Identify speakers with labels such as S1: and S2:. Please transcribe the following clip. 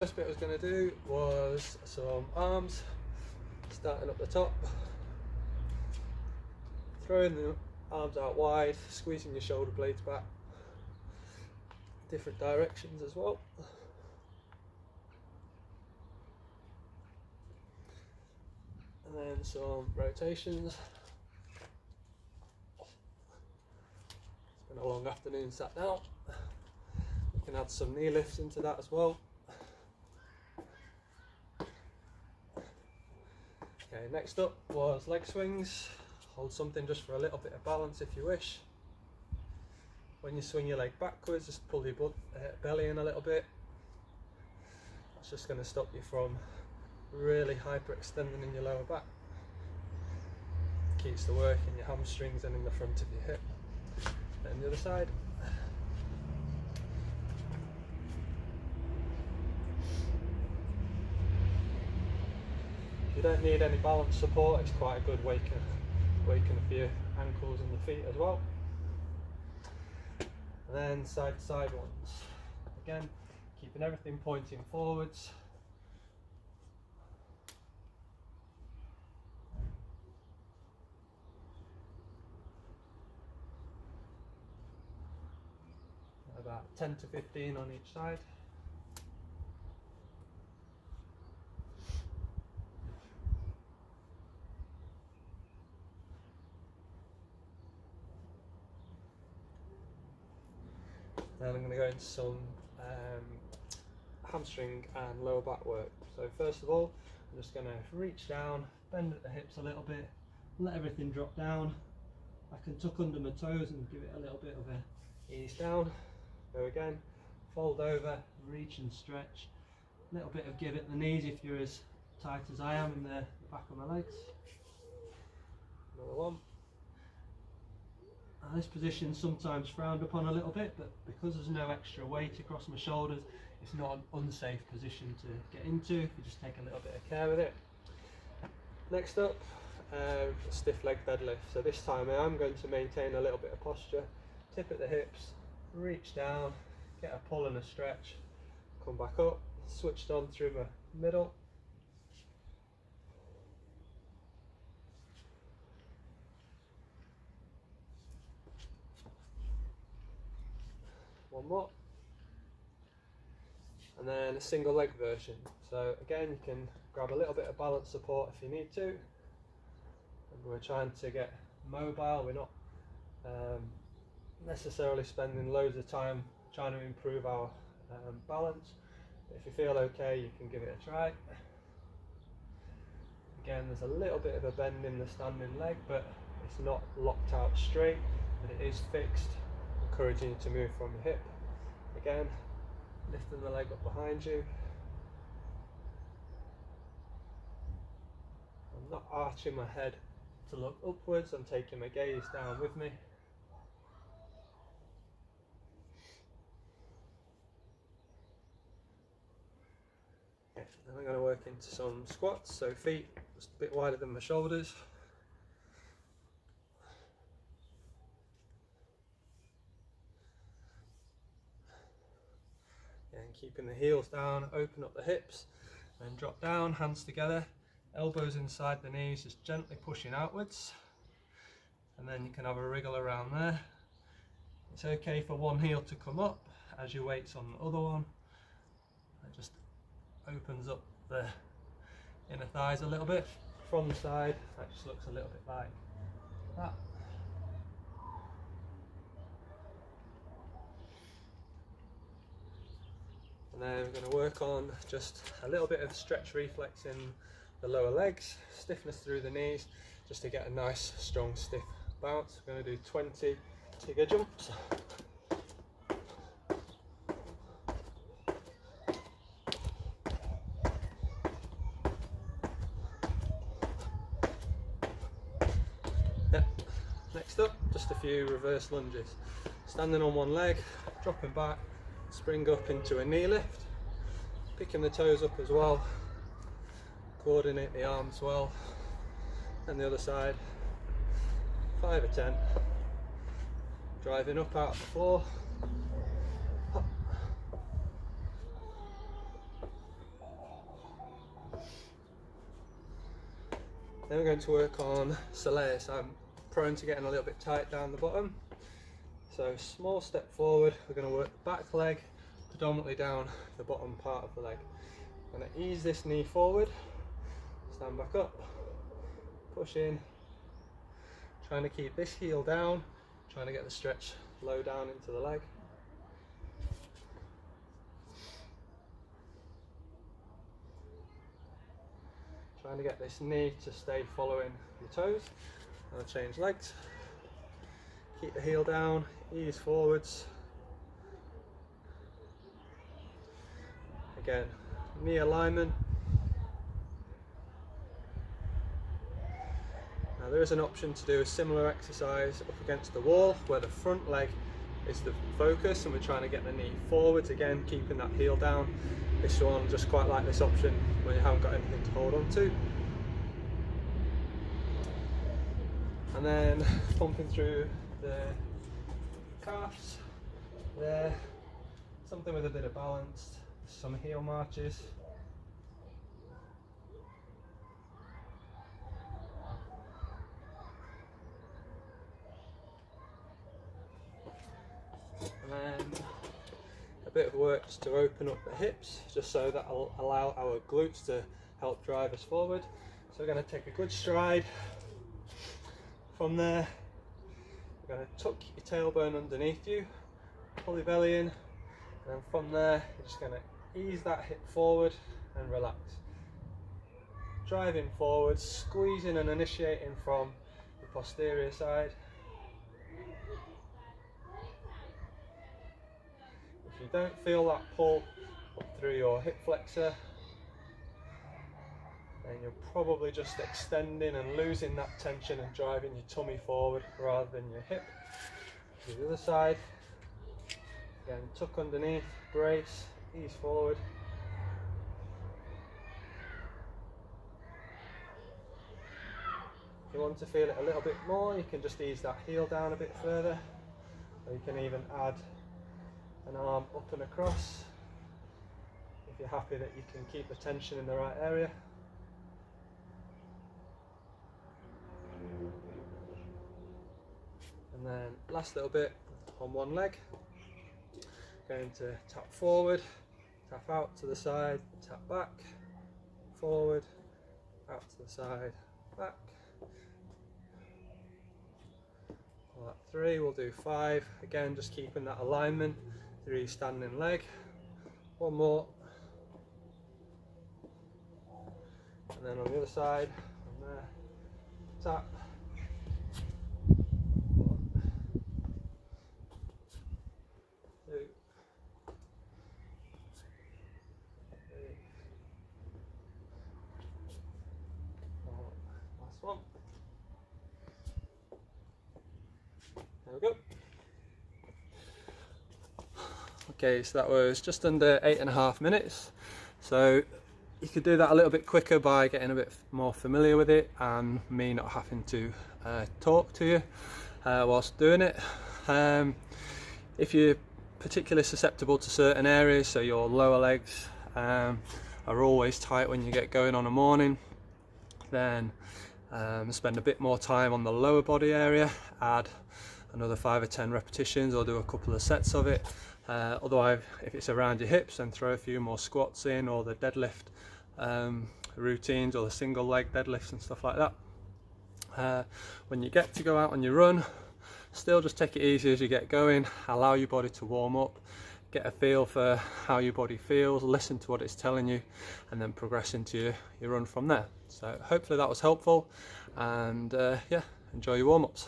S1: First bit I was going to do was some arms, starting up the top, throwing the arms out wide, squeezing your shoulder blades back, different directions as well. And then some rotations. It's been a long afternoon sat down. You can add some knee lifts into that as well. Okay, next up was leg swings. Hold something just for a little bit of balance if you wish. When you swing your leg backwards, just pull your belly in a little bit. That's just going to stop you from really hyperextending in your lower back. Keeps the work in your hamstrings and in the front of your hip. And the other side. You don't need any balance support, it's quite a good waking for your ankles and your feet as well. And then side to side ones. Again, keeping everything pointing forwards. About 10 to 15 on each side. Then I'm going to go into some hamstring and lower back work. So first of all, I'm just going to reach down, bend at the hips a little bit, let everything drop down. I can tuck under my toes and give it a little bit of a ease down. Go again, fold over, reach and stretch. A little bit of give at the knees if you're as tight as I am in the back of my legs. Another one. Now this position is sometimes frowned upon a little bit, but because there's no extra weight across my shoulders, it's not an unsafe position to get into if you just take a little bit of care with it. Next up, stiff leg deadlift. So this time I'm going to maintain a little bit of posture, tip at the hips, reach down, get a pull and a stretch, come back up, switched on through my middle. One more. And then a single leg version. So again, you can grab a little bit of balance support if you need to. And we're trying to get mobile, we're not necessarily spending loads of time trying to improve our balance. But if you feel okay, you can give it a try. Again, there's a little bit of a bend in the standing leg, but it's not locked out straight, but it is fixed, encouraging you to move from your hip. Again, lifting the leg up behind you. I'm not arching my head to look upwards, I'm taking my gaze down with me. Okay, then I'm going to work into some squats, so feet just a bit wider than my shoulders. And keeping the heels down, open up the hips, and drop down, hands together, elbows inside the knees, just gently pushing outwards. And then you can have a wriggle around there. It's okay for one heel to come up as your weight's on the other one. It just opens up the inner thighs a little bit. From the side, that just looks a little bit like that. And then we're going to work on just a little bit of stretch reflex in the lower legs, stiffness through the knees, just to get a nice strong stiff bounce. We're going to do 20 Tigger jumps. Yeah. Next up, just a few reverse lunges. Standing on one leg, dropping back, spring up into a knee lift, picking the toes up as well, coordinate the arms well, and the other side, 5 or 10, driving up out of the floor, Then we're going to work on soleus. I'm prone to getting a little bit tight down the bottom. So small step forward, we're going to work the back leg predominantly down the bottom part of the leg. I'm going to ease this knee forward, stand back up, push in, trying to keep this heel down, trying to get the stretch low down into the leg. Trying to get this knee to stay following your toes. I'll change legs. Keep the heel down, ease forwards. Again, knee alignment. Now there is an option to do a similar exercise up against the wall where the front leg is the focus and we're trying to get the knee forwards, again keeping that heel down. This one, just quite like this option when you haven't got anything to hold on to. And then pumping through the calves there, something with a bit of balance, some heel marches. And then a bit of work just to open up the hips, just so that will allow our glutes to help drive us forward. So we're going to take a good stride. From there, you're going to tuck your tailbone underneath you, pull your belly in, and then from there, you're just going to ease that hip forward and relax. Driving forward, squeezing and initiating from the posterior side. If you don't feel that pull up through your hip flexor, then you're probably just extending and losing that tension and driving your tummy forward rather than your hip. To the other side, again, tuck underneath, brace, ease forward. If you want to feel it a little bit more, you can just ease that heel down a bit further, or you can even add an arm up and across if you're happy that you can keep the tension in the right area. And then last little bit on one leg, going to tap forward, tap out to the side, tap back, forward, out to the side, back. Well, that 3, we'll do 5, again just keeping that alignment through your standing leg. One more, and then on the other side, from there, tap. 1, 2, 3, 4, last one. There we go. Okay, so that was just under 8.5 minutes. So you could do that a little bit quicker by getting a bit more familiar with it and me not having to talk to you whilst doing it. If you're particularly susceptible to certain areas, so your lower legs are always tight when you get going on a morning, then spend a bit more time on the lower body area, add another 5 or 10 repetitions or do a couple of sets of it. Otherwise, if it's around your hips, then throw a few more squats in, or the deadlift routines, or the single leg deadlifts and stuff like that. When you get to go out on your run, still just take it easy as you get going, allow your body to warm up, get a feel for how your body feels, listen to what it's telling you, and then progress into your run from there. So hopefully that was helpful, and yeah, enjoy your warm-ups.